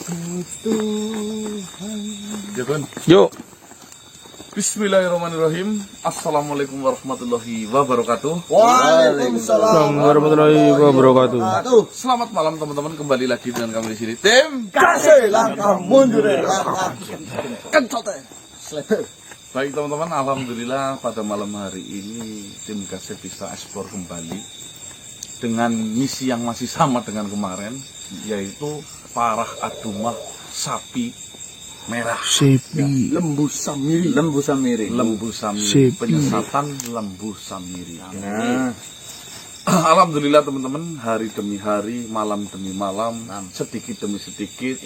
Tuhan. Yuk. Bismillahirrahmanirrahim. Assalamualaikum warahmatullahi wabarakatuh. Waalaikumsalam warahmatullahi wabarakatuh. Selamat malam teman-teman, kembali lagi dengan kami di sini tim Kasih langkah mundur, langkah kencot. Baik teman-teman, alhamdulillah pada malam hari ini tim Kasih bisa eksplor kembali dengan misi yang masih sama dengan kemarin, yaitu parah adumah sapi merah. Sepi. Lembu Samiri. Lembu Samiri. Sepi. Penyesatan lembu Samiri. Nah, alhamdulillah teman-teman, hari demi hari, malam demi malam, sedikit demi sedikit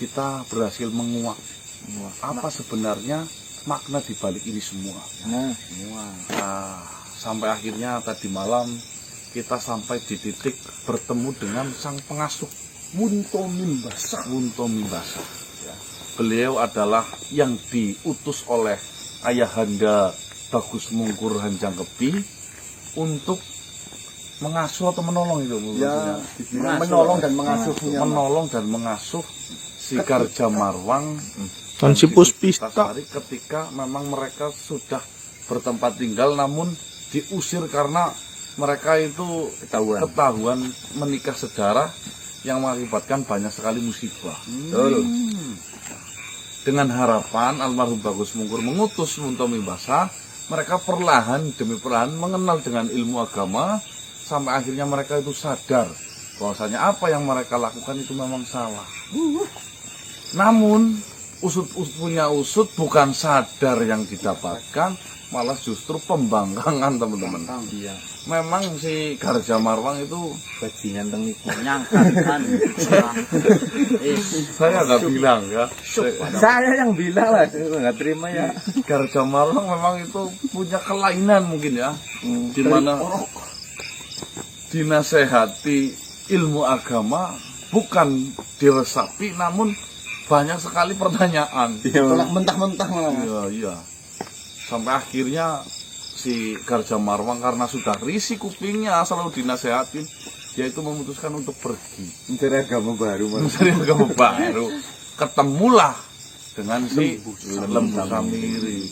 kita berhasil menguak apa sebenarnya makna di balik ini semua. Nah, sampai akhirnya tadi malam kita sampai di titik bertemu dengan sang pengasuh Wunto Mimbasa. Beliau adalah yang diutus oleh Ayahanda Bagus Mungkur Hanjangkebi untuk mengasuh atau menolong itu Ya, menolong dan mengasuhnya. menolong dan mengasuh si Garja Marwang Dan si Puspita. ketika memang mereka sudah bertempat tinggal namun diusir karena mereka itu ketahuan menikah sedara yang mengakibatkan banyak sekali musibah. Dengan harapan almarhum Bagus Mungkur mengutus Wunto Mimbasa, mereka perlahan demi perlahan mengenal dengan ilmu agama sampai akhirnya mereka itu sadar bahwasanya apa yang mereka lakukan itu memang salah. Namun usut punya usut, bukan sadar yang didapatkan, malah justru pembangkangan teman-teman. Memang si Garja Marwang itu bajingan tengik nyangkakan. saya nggak bilang ya. Saya yang bilang lah, saya nggak terima ya. Garja Marwang memang itu punya kelainan mungkin ya, di mana dinasehati ilmu agama bukan diresapi, namun banyak sekali pertanyaan. Tolak mentah-mentah malah. Iya. Sampai akhirnya si Garja Marwang karena sudah risih kupingnya selalu dinasehatin, dia itu memutuskan untuk pergi Mencari agama baru, mencari agama baru. Ketemulah dengan si Lembu Samiri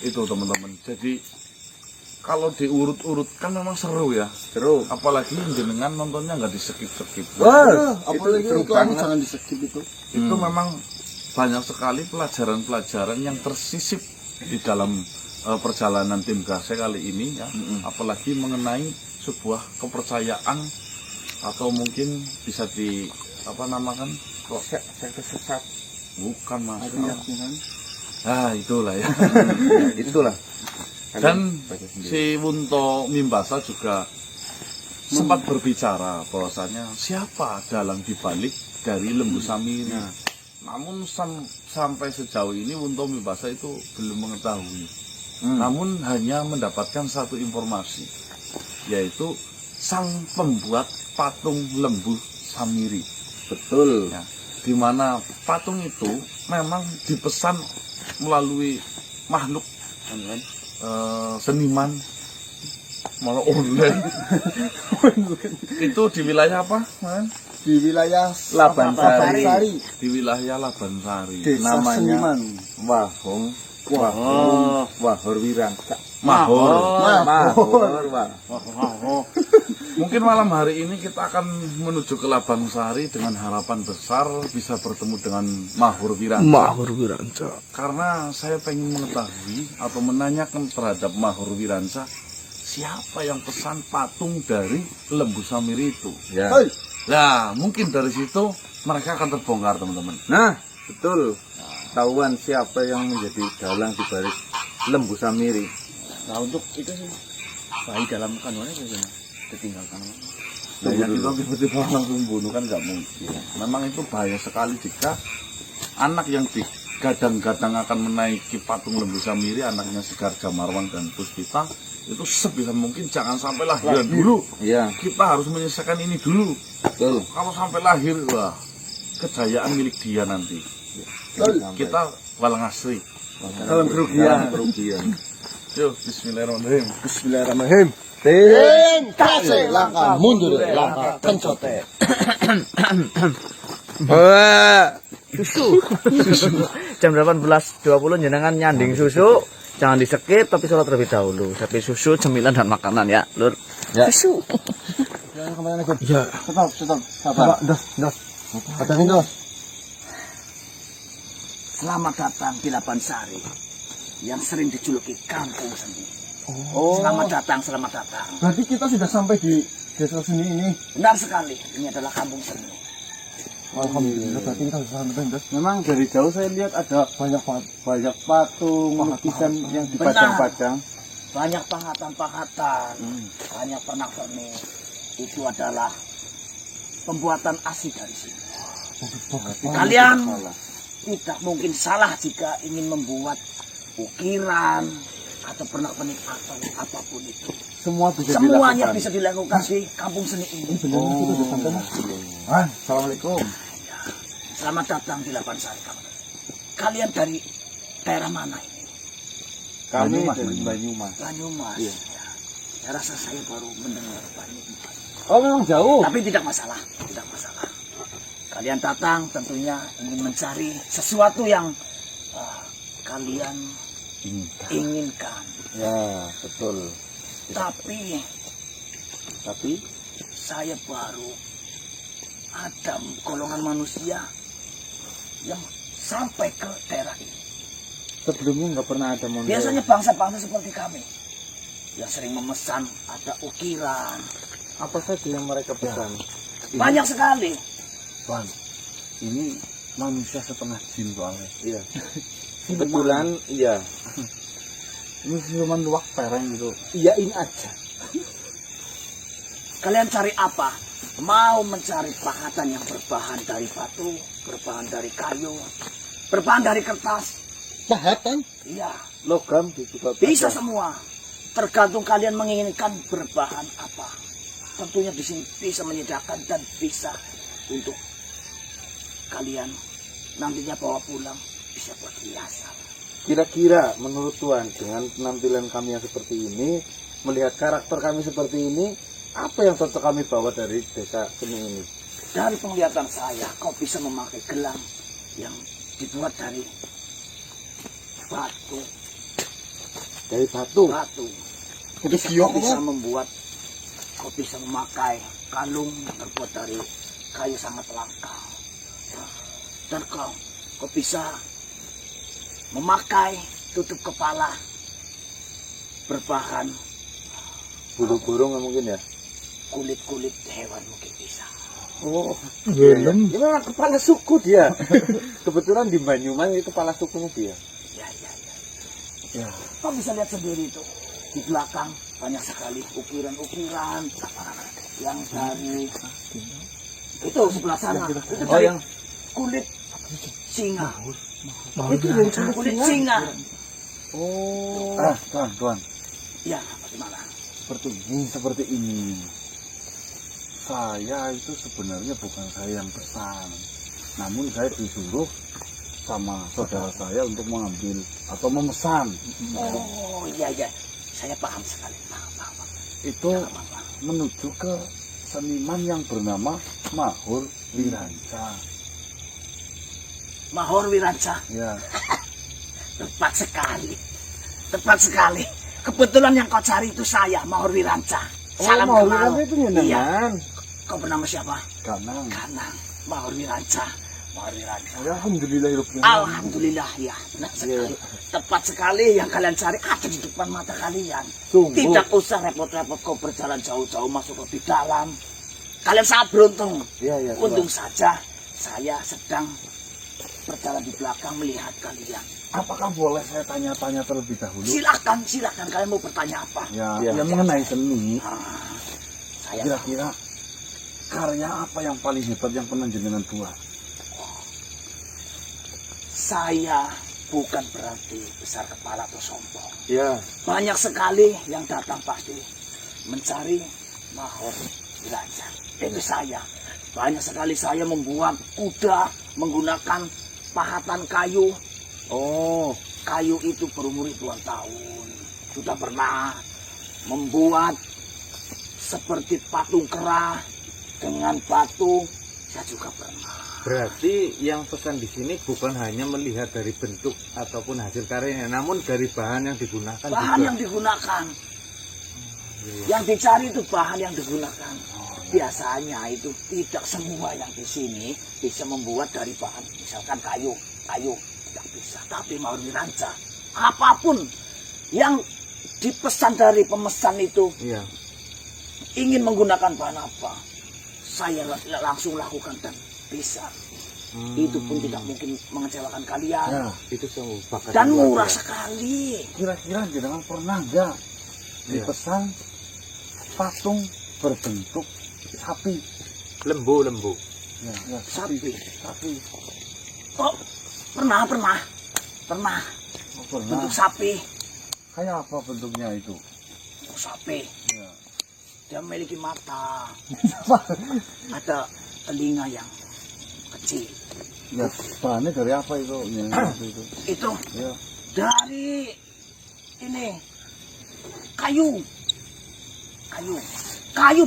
itu teman-teman. Jadi kalau diurut-urutkan memang seru ya. Seru. Apalagi jenengan nontonnya nggak di skip-skip. Apalagi itu jangan di-skip itu. Itu memang banyak sekali pelajaran-pelajaran yang tersisip di dalam perjalanan tim Gase kali ini ya. Apalagi mengenai sebuah kepercayaan atau mungkin bisa di apa namakan kok sekte sesat, bukan mas. Itulah ya. Itulah. Dan si Wunto Mimbasa juga sempat berbicara bahwasanya siapa dalang dibalik dari Lembu Samiri. Namun sampai sejauh ini Wunto Mimbasa itu belum mengetahui. Namun hanya mendapatkan satu informasi, yaitu sang pembuat patung Lembu Samiri. Betul. Ya, di mana patung itu memang dipesan melalui makhluk seniman malah online. Itu di wilayah apa, Man? Di wilayah Labansari. Di wilayah Labansari. Desa Namanya Seniman. Wahor Wiransa. Mahor. Mungkin malam hari ini kita akan menuju ke Labansari dengan harapan besar bisa bertemu dengan Mahur Wiransa. Mahur Wiransa. Karena saya pengen mengetahui atau menanyakan terhadap Mahur Wiransa, siapa yang pesan patung dari Lembu Samiri itu. Ya. Nah, mungkin dari situ mereka akan terbongkar teman-teman. Nah, betul. Tahuan siapa yang menjadi dalang di balik Lembu Samiri. Nah, untuk itu sih bayi dalam kandungannya bagaimana? Ditinggalkan. Nah, yang kita tiba-tiba langsung bunuh kan nggak mungkin. Memang itu bahaya sekali jika anak yang digadang-gadang akan menaiki patung Lembu Samiri, anaknya si Garja Marwang dan Puspita, itu sebisa mungkin jangan sampai lahir dulu. Iya. Kita harus menyelesaikan ini dulu. Betul. Kalau sampai lahir, wah, kejayaan milik dia nanti. Kita walang asri. Dalam kerugian. Yuk, bismillahirrahmanirrahim. Bismillahirrahmanirrahim. Tim Kasih langkah mundur, langkah kencot. Wah, Jam 18.20 jenengan nyanding susu. Jangan di-skip tapi sholat terlebih dahulu. Tapi susu, cemilan dan makanan ya, Lur. Ya. Susu. ya. Stop. Sabar. Dos. Patahin dos. Selamat datang di Labansari yang sering dijuluki kampung seni. Oh. Selamat datang. Berarti kita sudah sampai di desa seni ini. Benar sekali, ini adalah kampung seni. Alhamdulillah. Berarti kita sudah sampai dos. Memang dari jauh saya lihat ada banyak patung, lukisan yang dipajang-pajang. Banyak pahatan-pahatan, banyak pernak-pernik. Itu adalah pembuatan asli dari sini. Kalian tidak mungkin salah jika ingin membuat ukiran atau pernak-pernik atau apapun itu. Semuanya bisa dilakukan di kampung seni ini. Assalamualaikum. Selamat datang di Labansari. Kalian dari daerah mana ini? Kami dari Banyumas. Banyumas. Ya. Saya rasa saya baru mendengar Banyumas. Oh, memang jauh. Tapi tidak masalah. Kalian datang tentunya ingin mencari sesuatu yang kalian inginkan. Ya, betul. Tapi Tapi saya baru ada golongan manusia yang sampai ke daerah ini. sebelumnya nggak pernah ada mondel. Biasanya bangsa-bangsa seperti kami yang sering memesan ada ukiran. Apa saja yang mereka pesan? Banyak sekali. Bang, ini manusia setengah jin soalnya. Iya. Kebetulan iya. Ini siluman luwak pereng gitu. Iyain aja. Kalian cari apa? Mau mencari pahatan yang berbahan dari batu, berbahan dari kayu, berbahan dari kertas? Pahatan? Iya, Logam juga bisa semua. Tergantung kalian menginginkan berbahan apa. Tentunya di sini bisa menyediakan dan bisa untuk kalian nantinya bawa pulang, bisa buat hiasan. Kira-kira menurut Tuhan dengan penampilan kami yang seperti ini, melihat karakter kami seperti ini, apa yang cocok kami bawa dari desa seni ini? Dari penglihatan saya, kau bisa memakai gelang yang dibuat dari batu. Dari batu. Kau bisa membuat, kau bisa memakai kalung yang terbuat dari kayu sangat langka. Dan kau bisa memakai tutup kepala berbahan Bulu burung mungkin ya? kulit-kulit hewan mungkin bisa. Oh, Gelem. ya memang kepala suku dia. Kebetulan di Banyumas itu kepala sukunya dia. Ya. Kau bisa lihat sendiri itu di belakang banyak sekali ukiran-ukiran yang dari itu sebelah sana. Itu dari yang kulit singa. Itu dari Kulit singa. oh, Tuan. Ya, bagaimana? Seperti ini. Saya itu sebenarnya bukan saya yang pesan. Namun saya disuruh sama saudara saya untuk mengambil atau memesan. Oh, iya. Saya paham sekali. Paham. Itu menuju ke seniman yang bernama Mahur Wiranca. Mahor Wiranca. Ya. Tepat sekali. Kebetulan yang kau cari itu saya, Mahor Wiranca. Salam Mahur kenal. Wiranca itu nyenengan. Iya. Kau bernama siapa? Kanang. Kanang. Mahor Wiranca. Alhamdulillah. Alhamdulillah ya. Benar sekali. Tepat sekali yang kalian cari ada di depan mata kalian. Sungguh. Tidak usah repot-repot kau berjalan jauh-jauh masuk lebih dalam. Kalian sangat beruntung. Iya. Untung saja saya sedang berjalan di belakang melihat kalian. Apakah boleh saya tanya-tanya terlebih dahulu? Silakan. Kalian mau bertanya apa? Ya mengenai seni. Saya Kira-kira karya apa yang paling hebat yang pernah jenengan buat? Saya bukan berarti besar kepala atau sombong. Ya. Banyak sekali yang datang pasti mencari Mahor Wiranca. Itu saya. Banyak sekali saya membuat kuda menggunakan pahatan kayu. Oh, Kayu itu berumur ribuan tahun. Sudah pernah membuat seperti patung kera dengan batu Saya juga pernah. Berarti yang pesan di sini bukan hanya melihat dari bentuk ataupun hasil karyanya, namun dari bahan yang digunakan Bahan juga. yang digunakan. Yang dicari itu bahan yang digunakan. Biasanya itu tidak semua yang di sini bisa membuat dari bahan, misalkan kayu tidak bisa. Tapi Mahur Wiranca, apapun yang dipesan dari pemesan itu Iya. ingin menggunakan bahan apa, saya langsung lakukan dan bisa. Itu pun tidak mungkin mengecewakan kalian. Ya, Itu semua bakat Dan yang luar murah biasa. sekali. kira-kira jenengan pernah nggak dipesan patung berbentuk sapi? Lembu. Ya, Sapi. Sapi. Oh, pernah. Oh, pernah. Bentuk sapi. Kayak apa bentuknya itu? Sapi. Ya. Dia memiliki mata. Ada telinga yang kecil. Ya, bahannya dari apa itu? Itu. Itu Ya. dari ini kayu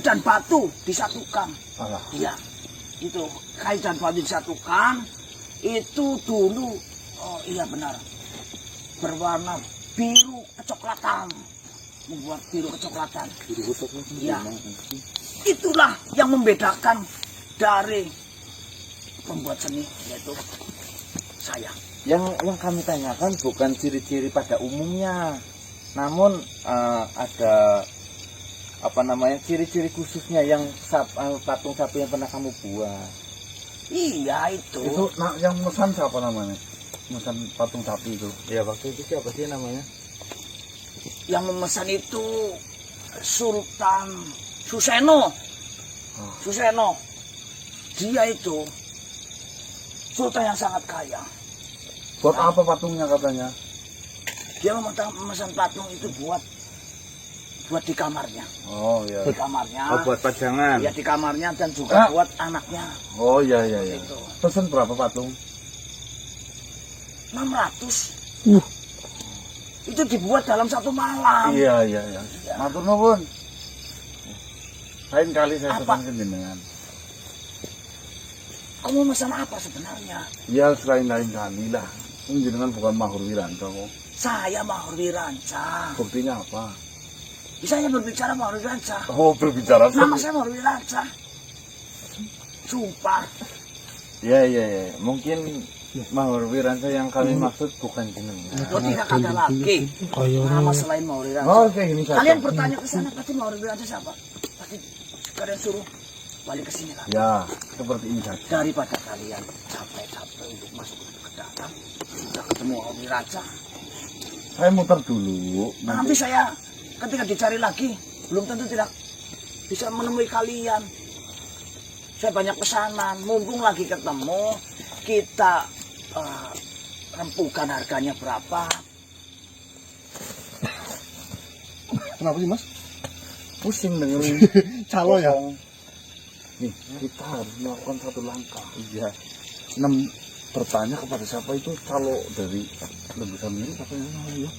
dan batu disatukan. Alah. Iya, itu kayu dan batu disatukan. Itu dulu, oh iya benar, berwarna biru kecoklatan, membuat biru kecoklatan. Iya, itulah yang membedakan dari pembuat seni, yaitu saya. Yang kami tanyakan bukan ciri-ciri pada umumnya, namun ada ciri-ciri khususnya yang patung sapi yang pernah kamu buat. Iya itu. Itu yang memesan siapa namanya? Memesan patung sapi itu. Ya waktu itu siapa sih namanya? Yang memesan itu Sultan Suseno. Suseno. Dia itu sultan yang sangat kaya. Buat apa patungnya katanya? Dia memesan patung itu buat di kamarnya. Oh iya. Di kamarnya. Oh, buat pajangan. Ya di kamarnya dan juga Ah. buat anaknya. Oh iya. Itu. Pesen berapa patung? 600. Itu dibuat dalam satu malam. Iya. Matur nuwun. Lain kali saya Apa? pesan ke jenengan. Kamu memesan apa sebenarnya? Ya selain lain kali lah. Ini jenengan bukan Mahur Wiranca kok. Saya Mahur Wiranca. Buktinya apa? Saya berbicara Mahur Wiranca. Oh berbicara. Nama saya Mahur Wiranca. Sumpah. Ya. Mungkin Mahur Wiranca yang kami maksud bukan jenengan. Oh tidak ada lagi nama selain Mahur Wiranca. Oh kayak gini saja. Kalian bertanya ke sana pasti Mahur Wiranca siapa? Pasti kalian suruh balik ke sini lagi. Ya seperti ini saja. Daripada kalian capek-capek untuk masuk ke dalam, sudah ketemu Mahur Wiranca. Saya muter dulu. Nanti saya ketika dicari lagi belum tentu tidak bisa menemui kalian. Saya banyak pesanan, mumpung lagi ketemu kita rempukan harganya berapa. Kenapa sih mas? Pusing dengerin. Calo ya? Nih kita harus melakukan satu langkah. Iya. Bertanya kepada siapa itu calo dari Lembu Samiri katanya ya.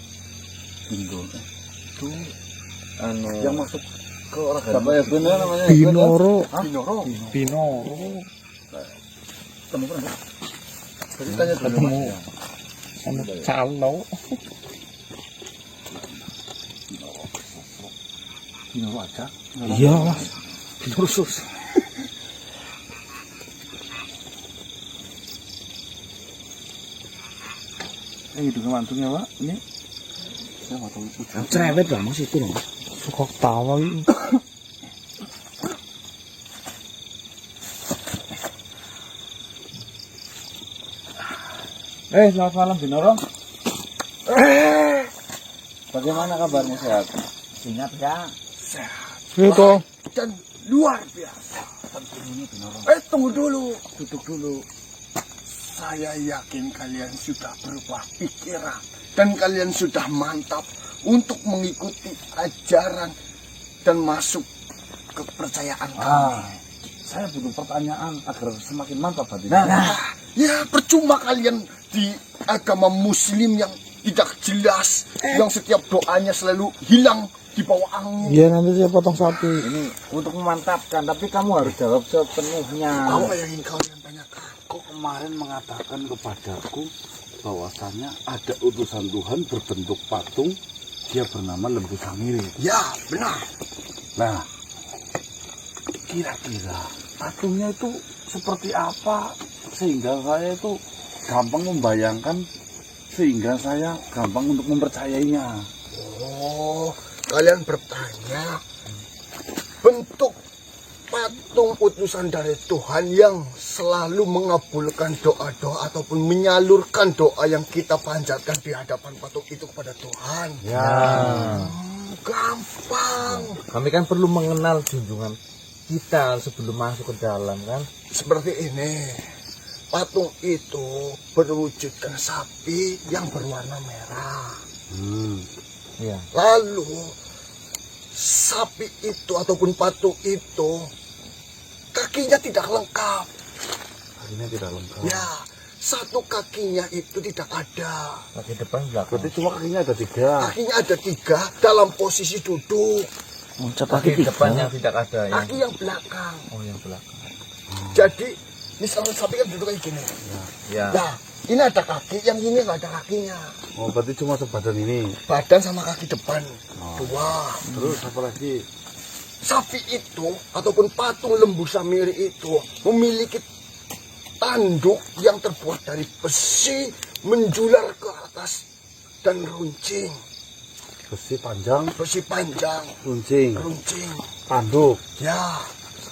Bindo. Itu yang masuk ke orang Siapa ya benar namanya? Binoro. Binoro. Temu pernah? Jadi tanya dulu Ketemu. Mas, ya. Sama calo. Binoro aja. Iya mas. Binoro sus. Itu kemantungnya Pak. Ini saya nggak tahu itu. Cerewet lah mas itu loh. Suka tawa ini. Selamat malam Binoro. Bagaimana kabarmu, sehat? Ingat ya, Itu. dan luar biasa. Tunggu dulu. Duduk dulu. Saya yakin kalian sudah berubah pikiran dan kalian sudah mantap untuk mengikuti ajaran dan masuk kepercayaan kami. Saya butuh pertanyaan agar semakin mantap hati. Ya percuma kalian di agama muslim yang tidak jelas, yang setiap doanya selalu hilang di bawah angin. Iya, nanti saya potong sapi. Ini untuk memantapkan, tapi kamu harus jawab sepenuhnya. Apa yang ingin kalian tanyakan? Kok kemarin mengatakan kepadaku bahwasannya ada utusan Tuhan berbentuk patung, dia bernama Lembu Samiri. Ya, benar. Nah, kira-kira patungnya itu seperti apa sehingga saya itu gampang membayangkan, sehingga saya gampang untuk mempercayainya. Oh, kalian bertanya bentuk patung utusan dari Tuhan yang selalu mengabulkan doa-doa ataupun menyalurkan doa yang kita panjatkan di hadapan patung itu kepada Tuhan. Ya. Gampang. Kami kan perlu mengenal junjungan kita sebelum masuk ke dalam kan. Seperti ini. Patung itu berwujudkan sapi yang berwarna merah. Iya. Lalu sapi itu ataupun patung itu kakinya tidak lengkap. Akhirnya tidak lengkap. Ya, satu kakinya itu tidak ada. Kaki depan belakang. Berarti cuma kakinya ada 3. Kakinya ada 3 dalam posisi duduk. Kaki depan yang tidak ada yang. Kaki yang belakang. Oh, yang belakang. Jadi misalnya sapi kan duduk kayak gini. Ya. Nah, ini ada kaki, yang ini nggak ada kakinya. Oh, berarti cuma sebadan ini. Badan sama kaki depan. Oh. 2. Terus apa lagi? Sapi itu ataupun patung Lembu Samiri itu memiliki tanduk yang terbuat dari besi menjular ke atas dan runcing. Besi panjang, Runcing. tanduk, Ya,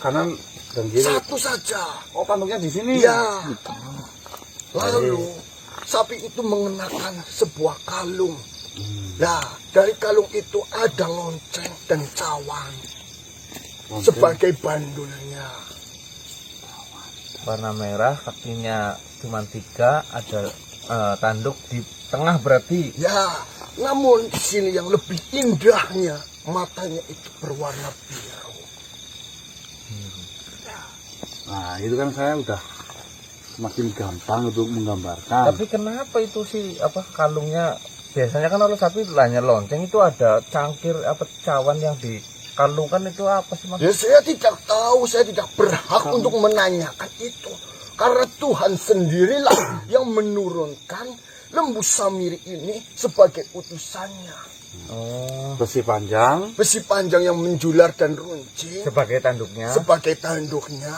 kanan dan kiri. satu saja. Oh, tanduknya di sini. Ya. Lalu sapi itu mengenakan sebuah kalung. Nah, dari kalung itu ada lonceng dan cawan sebagai bandulnya. Warna merah, kakinya cuma 3, ada tanduk di tengah berarti. Ya, namun di sini yang lebih indahnya matanya itu berwarna biru. Nah, itu kan saya udah semakin gampang untuk menggambarkan. Tapi kenapa itu sih apa kalungnya? Biasanya kan kalau sapi hanya lonceng itu ada cangkir apa cawan yang dikalungkan itu apa sih mas? Ya, saya tidak tahu, saya tidak berhak untuk menanyakan itu. Karena Tuhan sendirilah yang menurunkan Lembu Samiri ini sebagai utusannya. Oh, Besi panjang, Besi panjang yang menjular dan runcing sebagai tanduknya. sebagai tanduknya.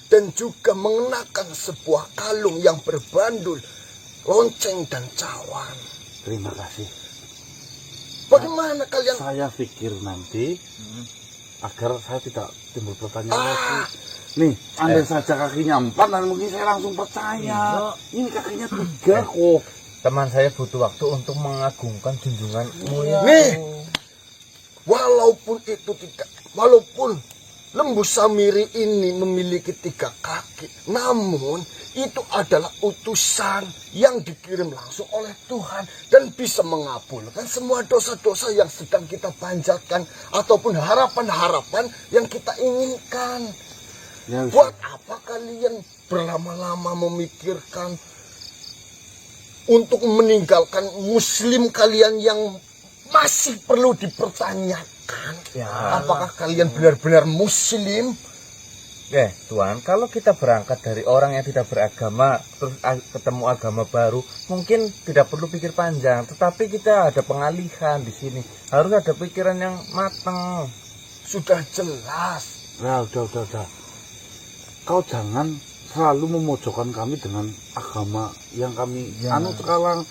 Dan juga mengenakan sebuah kalung yang berbandul lonceng dan cawan. terima kasih. Bagaimana kalian? Saya pikir nanti agar saya tidak timbul pertanyaan Ah. lagi. Nih, andai saja kakinya 4, dan mungkin saya langsung percaya. Ini kakinya 3 kok. Teman saya butuh waktu untuk mengagungkan junjunganmu ya. Nih, walaupun Lembu Samiri ini memiliki 3 kaki, namun itu adalah utusan yang dikirim langsung oleh Tuhan dan bisa mengabulkan semua dosa-dosa yang sedang kita panjatkan ataupun harapan-harapan yang kita inginkan. Ya, Buat apa kalian berlama-lama memikirkan untuk meninggalkan muslim kalian yang masih perlu dipertanyakan? Ya. Apakah kalian benar-benar muslim? Tuhan, kalau kita berangkat dari orang yang tidak beragama terus ketemu agama baru, mungkin tidak perlu pikir panjang, tetapi kita ada pengalihan di sini. Harus ada pikiran yang matang. Sudah jelas. Nah, udah. Kau jangan selalu memojokkan kami dengan agama yang kami sekarang.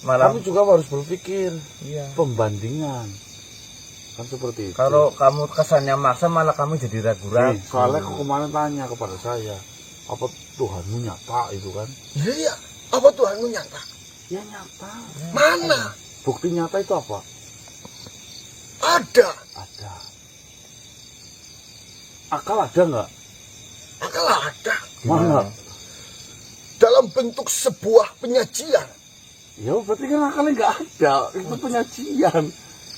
Malah Kami juga harus berpikir iya. pembandingan. Kan seperti itu. Kalau kamu kesannya maksa malah kami jadi ragu-ragu. Nih, soalnya kau kemarin tanya kepada saya, apa Tuhanmu nyata itu kan? Iya, apa Tuhanmu nyata? Ya nyata. Mana? Bukti nyata itu apa? Ada. Ada. Akal ada nggak? Akal ada. Mana? Dalam bentuk sebuah penyajian. Ya berarti kan akalnya nggak ada. Itu penyajian.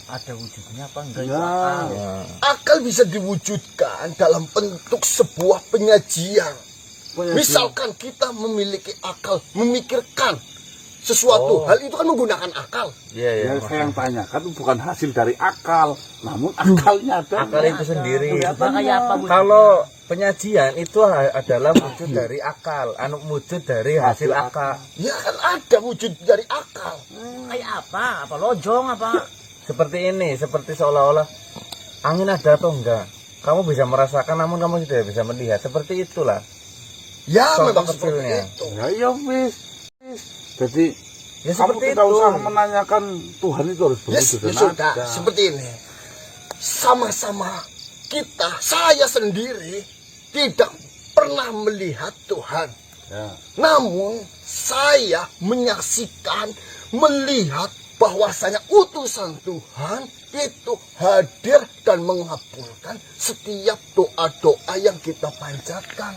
Ada wujudnya apa enggak? Ya. Akal bisa diwujudkan dalam bentuk sebuah penyajian. Penyajian. Misalkan kita memiliki akal memikirkan sesuatu hal itu kan menggunakan akal. Iya, iya. Ya, saya yang tanyakan itu bukan hasil dari akal, namun akalnya ada. Akal itu sendiri. Kayak apa, Bu? Kalau penyajian itu adalah wujud dari akal, wujud dari hasil akal. Ya kan ada wujud dari akal. Kayak apa? Apa lojong apa? Seperti ini, seperti seolah-olah angin ada atau enggak. Kamu bisa merasakan, namun kamu tidak bisa melihat. Seperti itulah. Ya Contoh memang seperti kecilnya. itu. Ya, ya wis. Jadi Ya kamu seperti tidak itu. usah menanyakan Tuhan itu harus Ya, berwujud ya dan sudah, ada. seperti ini. Sama-sama kita, saya sendiri tidak pernah melihat Tuhan. Ya. Namun saya menyaksikan, melihat bahwasanya utusan Tuhan itu hadir dan mengabulkan setiap doa-doa yang kita panjatkan.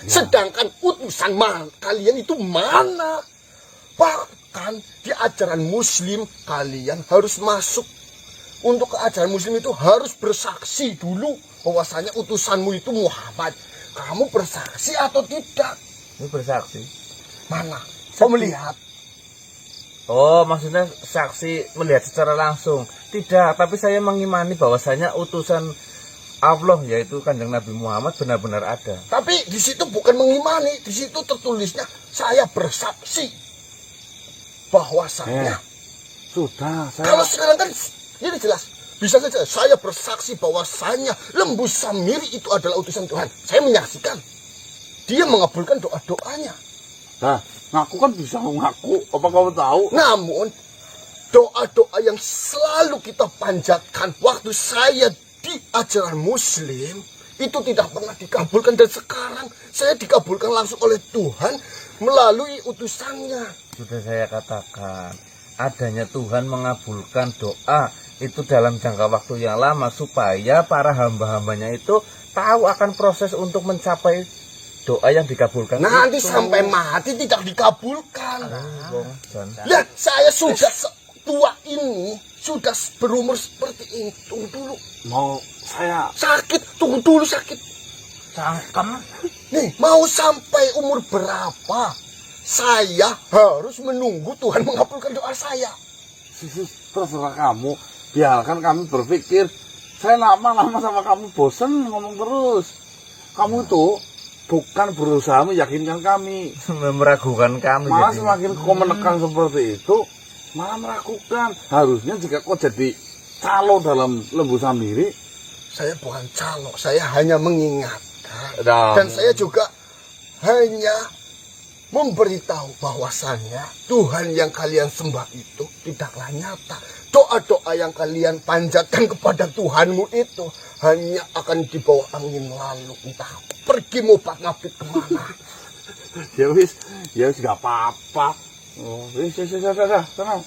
Sedangkan utusan kalian itu mana? Bahkan di ajaran Muslim kalian harus masuk. Untuk ke ajaran Muslim itu harus bersaksi dulu bahwasanya utusanmu itu Muhammad. Kamu bersaksi atau tidak? Ini bersaksi. Mana? Kau melihat? Oh, maksudnya saksi melihat secara langsung. Tidak, tapi saya mengimani bahwasanya utusan Allah yaitu Kanjeng Nabi Muhammad benar-benar ada. Tapi di situ bukan mengimani, di situ tertulisnya saya bersaksi bahwasanya. Sudah, saya Kalau sekarang kan ini jelas, bisa saja saya bersaksi bahwasanya Lembu Samiri itu adalah utusan Tuhan. Saya menyaksikan, dia mengabulkan doa-doanya. Nah, ngaku kan bisa ngaku. Apa kamu tahu? Namun doa-doa yang selalu kita panjatkan waktu saya di ajaran Muslim itu tidak pernah dikabulkan, dan sekarang saya dikabulkan langsung oleh Tuhan melalui utusannya. Sudah saya katakan, adanya Tuhan mengabulkan doa itu dalam jangka waktu yang lama supaya para hamba-hambanya itu tahu akan proses untuk mencapai doa yang dikabulkan. Nanti itu. sampai mati tidak dikabulkan. Dan Lihat, saya sudah tua ini, sudah berumur seperti ini. Tunggu dulu, Mau saya sakit. Tunggu dulu, sakit. Cangkem. Nih, mau sampai umur berapa saya harus menunggu Tuhan mengabulkan doa saya? terserah kamu. Biarkan kami berpikir. Saya lama-lama sama kamu bosen ngomong terus. Kamu tuh bukan berusaha meyakinkan kami. meragukan kami. Malah jadi. semakin kau menekan seperti itu, malah meragukan. Harusnya jika kau jadi calo dalam Lembu Samiri, Saya bukan calo, saya hanya mengingatkan. Nah, Dan saya juga hanya memberitahu bahwasannya Tuhan yang kalian sembah itu tidaklah nyata. Doa-doa yang kalian panjatkan kepada Tuhanmu itu hanya akan dibawa angin lalu. Entah pergi mabit kemana. ya wis gak apa-apa. Oh, wis, tenang.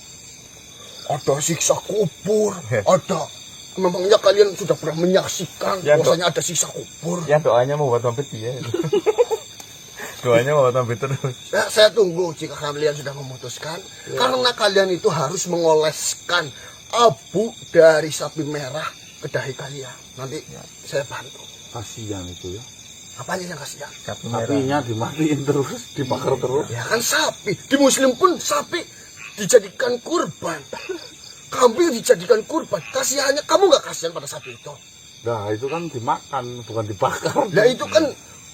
Ada siksa kubur, ada. Memangnya kalian sudah pernah menyaksikan Ya, bahwasanya ada siksa kubur? Ya doanya mau buat mampet dia. Doanya mau buat mampet terus. Saya tunggu jika kalian sudah memutuskan. Karena kalian itu harus mengoleskan abu dari sapi merah ke dahi kalian. Nanti saya bantu. Kasihan itu ya. Apanya yang kasihan? Sapi merah. Sapinya dimatiin terus, dibakar terus. Ya kan sapi. Di Muslim pun sapi dijadikan kurban. Kambing dijadikan kurban. Kasihannya, kamu nggak kasihan pada sapi itu? Nah, itu kan dimakan, bukan dibakar. Nah itu kan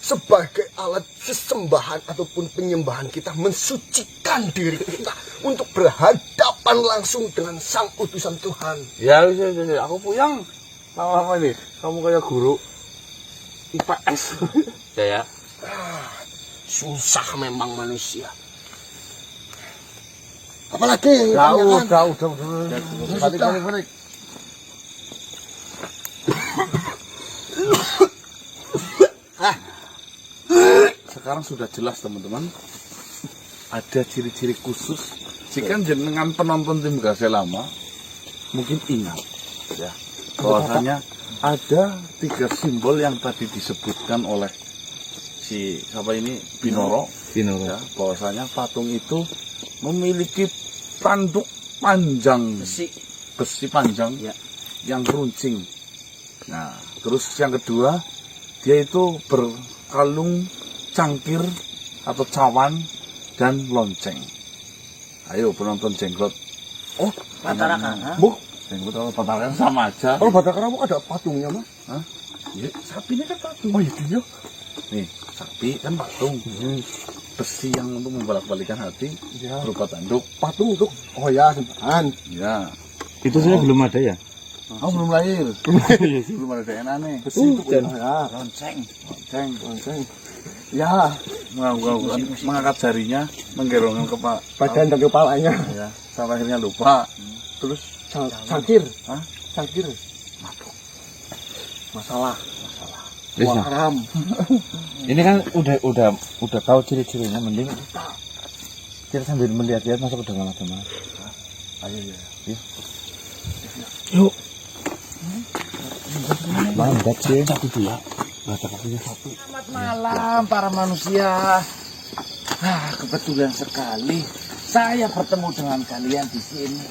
sebagai alat sesembahan ataupun penyembahan kita, mensucikan diri kita untuk berhadapan langsung dengan sang utusan Tuhan. Ya, aku puyang. Lama-lama ini, kamu kayak guru IPS. Ya. Susah memang manusia. Apalagi yang ditanyakan? Udah. Balik. Sekarang sudah jelas teman-teman. Ada ciri-ciri khusus. Jika jenengan penonton tim Gase Lama mungkin ingat ya, bahwasanya ada 3 simbol yang tadi disebutkan oleh si siapa ini Binoro. Ya, bahwasanya patung itu memiliki tanduk panjang, besi panjang Ya. yang runcing. Nah, terus yang kedua, dia itu berkalung cangkir atau cawan dan lonceng. Ayo penonton Jenglot. Oh, Batara Kang. Bu, Jenglot sama Batara kan sama aja. Kalau Batara Kang ada patungnya, Mas. Iya, sapi ini kan patung. Oh iya. Nih, sapi kan patung. Besi yang untuk membolak-balikan hati Ya, berupa tanduk. patung untuk sembahan. Ya. itu saya belum ada ya. Oh, belum lahir. Belum ada DNA nih. Besi untuk ya. Lonceng. Ceng. Ya, Mengangkat jarinya, menggerongkan badan dan kepalanya. ya, sampai akhirnya lupa. Terus Cangkir. Hah? Cangkir. masalah. Uang haram. Ini kan udah tahu ciri-cirinya, mending kita sambil melihat-lihat masuk ke dalam agama. Ayo ya. Yuk. Lambat sih. Satu dua. Baca kakinya satu. Selamat malam para manusia. Kebetulan sekali saya bertemu dengan kalian di sini.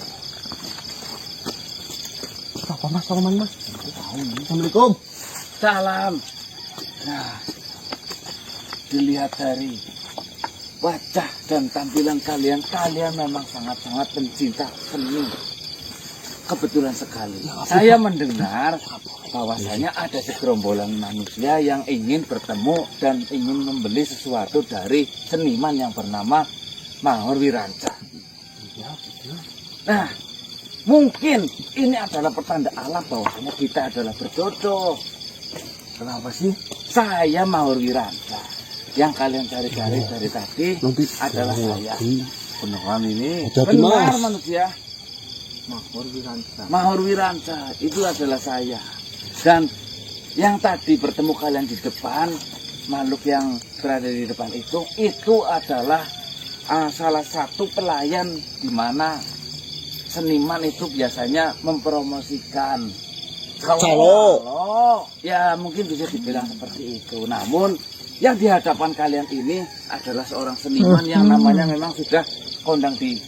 Apa Mas? Salaman Mas. Assalamualaikum. Salam. Nah, dilihat dari wajah dan tampilan kalian memang sangat-sangat pencinta seni. Kebetulan sekali saya mendengar bahwasanya ada segerombolan manusia yang ingin bertemu dan ingin membeli sesuatu dari seniman yang bernama Mahor Wiranca. Nah, mungkin ini adalah pertanda alam bahwasanya kita adalah berjodoh. Kenapa sih? Saya Mahor Wiranca. Yang kalian cari-cari dari tadi Nanti adalah saya. Beneran ini. Jadi Benar Mas. manusia. Mahor Wiranca. Mahor Wiranca itu adalah saya. Dan yang tadi bertemu kalian di depan, makhluk yang berada di depan itu adalah salah satu pelayan di mana seniman itu biasanya mempromosikan Calo. Ya mungkin bisa dibilang seperti itu. Namun yang di hadapan kalian ini adalah seorang seniman yang namanya memang sudah kondang di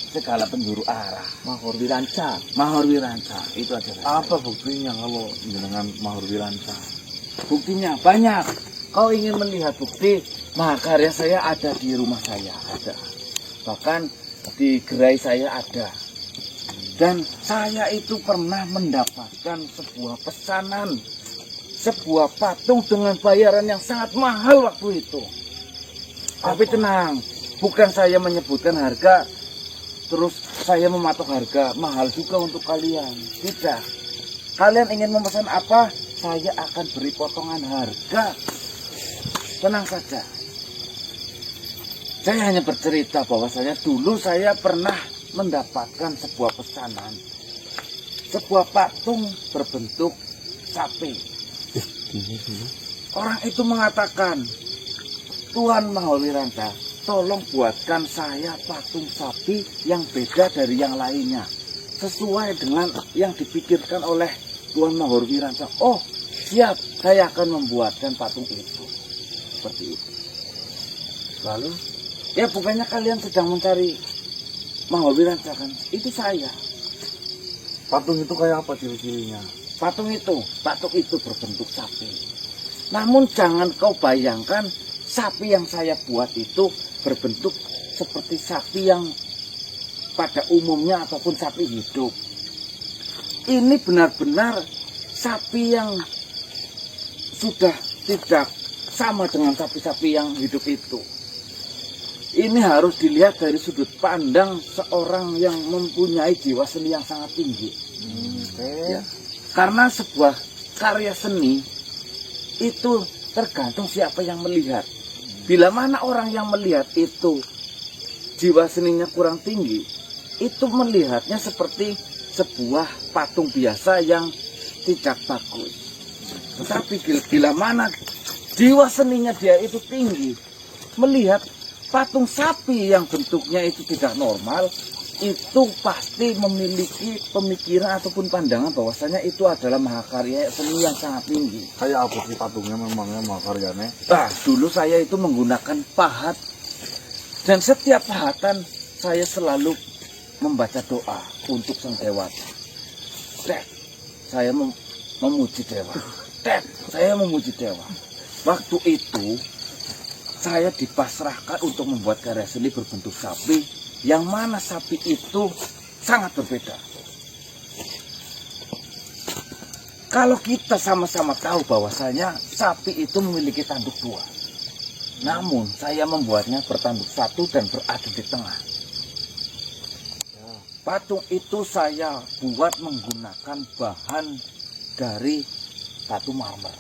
segala penjuru arah. Mahor Wiranca. Mahor Wiranca itu adalah Apa buktinya kalau dengan Mahor Wiranca? buktinya banyak. Kau ingin melihat bukti, mahakarya saya ada di rumah saya, ada. Bahkan di gerai saya ada. Dan saya itu pernah mendapatkan sebuah pesanan, sebuah patung dengan bayaran yang sangat mahal waktu itu. Tapi tenang, bukan saya menyebutkan harga, terus saya mematok harga mahal juga untuk kalian. Tidak. Kalian ingin memesan apa, saya akan beri potongan harga. Tenang saja. Saya hanya bercerita bahwasanya dulu saya pernah mendapatkan sebuah pesanan. Sebuah patung berbentuk sapi. Orang itu mengatakan, Tuan Mahor Wiranca, tolong buatkan saya patung sapi yang beda dari yang lainnya. Sesuai dengan yang dipikirkan oleh Tuan Mahor Wiranca. Oh, siap, saya akan membuatkan patung itu. Seperti itu. Lalu, ya bukannya kalian sedang mencari Mahor Wiranca kan? Itu saya. Patung itu kayak apa ciri-cirinya? Patung itu berbentuk sapi. Namun jangan kau bayangkan sapi yang saya buat itu berbentuk seperti sapi yang pada umumnya ataupun sapi hidup. Ini benar-benar sapi yang sudah tidak sama dengan sapi-sapi yang hidup itu. Ini harus dilihat dari sudut pandang seorang yang mempunyai jiwa seni yang sangat tinggi. Ya. Karena sebuah karya seni itu tergantung siapa yang melihat. Bila mana orang yang melihat itu jiwa seninya kurang tinggi, itu melihatnya seperti sebuah patung biasa yang tidak bagus. Tetapi bila mana jiwa seninya dia itu tinggi, melihat patung sapi yang bentuknya itu tidak normal, itu pasti memiliki pemikiran ataupun pandangan bahwasanya itu adalah mahakarya seni yang sangat tinggi. Kayak apa sih patungnya memangnya mahakaryanya? Nah, dulu saya itu menggunakan pahat, dan setiap pahatan saya selalu membaca doa untuk sang dewata. Dek, saya memuji dewa. Dek, saya memuji dewa. Waktu itu saya dipasrahkan untuk membuat karya seni berbentuk sapi, yang mana sapi itu sangat berbeda. Kalau kita sama-sama tahu bahwasanya sapi itu memiliki tanduk dua, namun saya membuatnya bertanduk satu dan beradu di tengah. Patung itu saya buat menggunakan bahan dari batu marmer.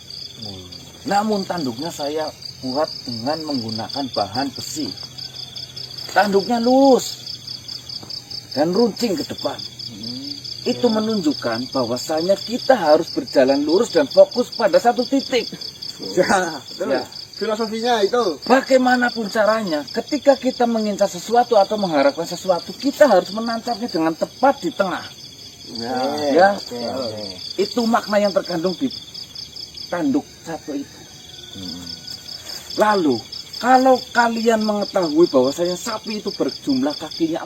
Namun tanduknya saya buat dengan menggunakan bahan besi. Tanduknya lurus dan runcing ke depan. Itu menunjukkan bahwasanya kita harus berjalan lurus dan fokus pada satu titik. Ya, Ya. filosofinya itu. Bagaimanapun caranya, ketika kita mengincar sesuatu atau mengharapkan sesuatu, kita harus menancapnya dengan tepat di tengah. Ya, itu makna yang terkandung di tanduk satu itu. Lalu, kalau kalian mengetahui bahwasanya sapi itu berjumlah kakinya